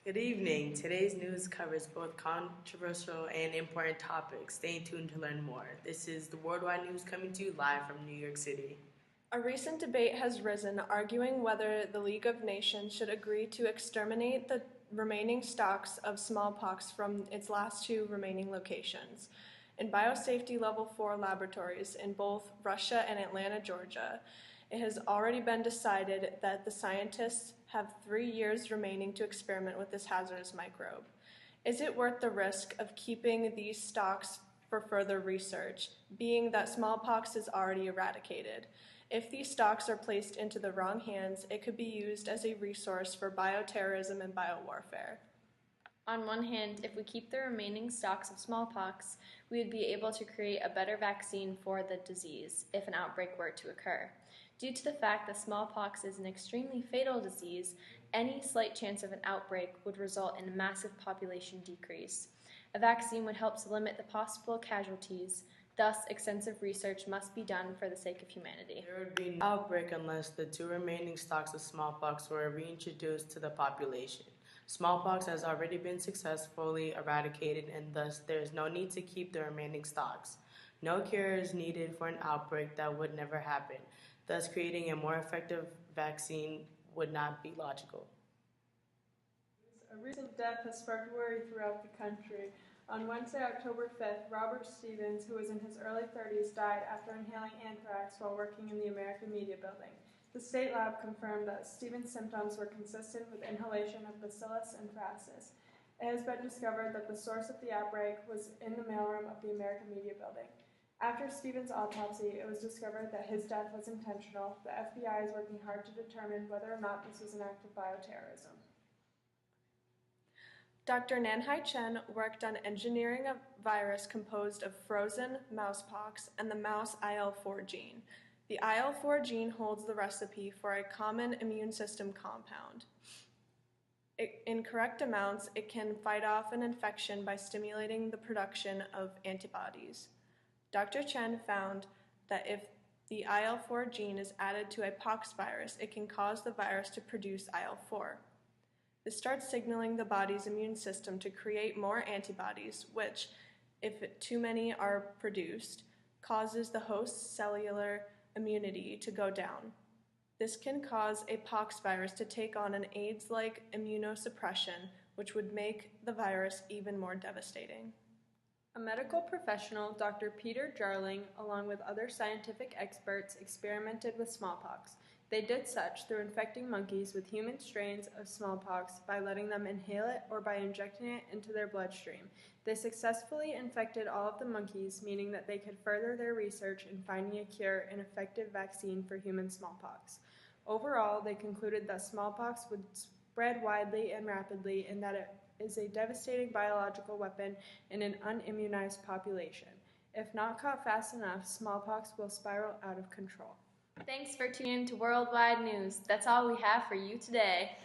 Good evening. Today's news covers both controversial and important topics. Stay tuned to learn more. This is the Worldwide News coming to you live from New York City. A recent debate has risen arguing whether the League of Nations should agree to exterminate the remaining stocks of smallpox from its last two remaining locations. In biosafety level 4 laboratories in both Russia and Atlanta, Georgia, it has already been decided that the scientists have 3 years remaining to experiment with this hazardous microbe. Is it worth the risk of keeping these stocks for further research, being that smallpox is already eradicated? If these stocks are placed into the wrong hands, it could be used as a resource for bioterrorism and biowarfare. On one hand, if we keep the remaining stocks of smallpox, we would be able to create a better vaccine for the disease if an outbreak were to occur. Due to the fact that smallpox is an extremely fatal disease, any slight chance of an outbreak would result in a massive population decrease. A vaccine would help to limit the possible casualties. Thus, extensive research must be done for the sake of humanity. There would be no outbreak unless the two remaining stocks of smallpox were reintroduced to the population. Smallpox has already been successfully eradicated, and thus there is no need to keep the remaining stocks. No cure is needed for an outbreak that would never happen. Thus, creating a more effective vaccine would not be logical. A recent death has sparked worry throughout the country. On Wednesday, October 5th, Robert Stevens, who was in his early 30s, died after inhaling anthrax while working in the American Media Building. The state lab confirmed that Stevens' symptoms were consistent with inhalation of Bacillus anthracis. It has been discovered that the source of the outbreak was in the mailroom of the American Media Building. After Stevens' autopsy, it was discovered that his death was intentional. The FBI is working hard to determine whether or not this was an act of bioterrorism. Dr. Nanhai Chen worked on engineering a virus composed of frozen mousepox and the mouse IL-4 gene. The IL-4 gene holds the recipe for a common immune system compound. In correct amounts, it can fight off an infection by stimulating the production of antibodies. Dr. Chen found that if the IL-4 gene is added to a pox virus, it can cause the virus to produce IL-4. This starts signaling the body's immune system to create more antibodies, which, if too many are produced, causes the host's cellular immunity to go down. This can cause a pox virus to take on an AIDS-like immunosuppression, which would make the virus even more devastating. A medical professional, Dr. Peter Jarling, along with other scientific experts, experimented with smallpox. They did such through infecting monkeys with human strains of smallpox by letting them inhale it or by injecting it into their bloodstream. They successfully infected all of the monkeys, meaning that they could further their research in finding a cure and effective vaccine for human smallpox. Overall, they concluded that smallpox would spread widely and rapidly and that it is a devastating biological weapon in an unimmunized population. If not caught fast enough, smallpox will spiral out of control. Thanks for tuning in to Worldwide News. That's all we have for you today.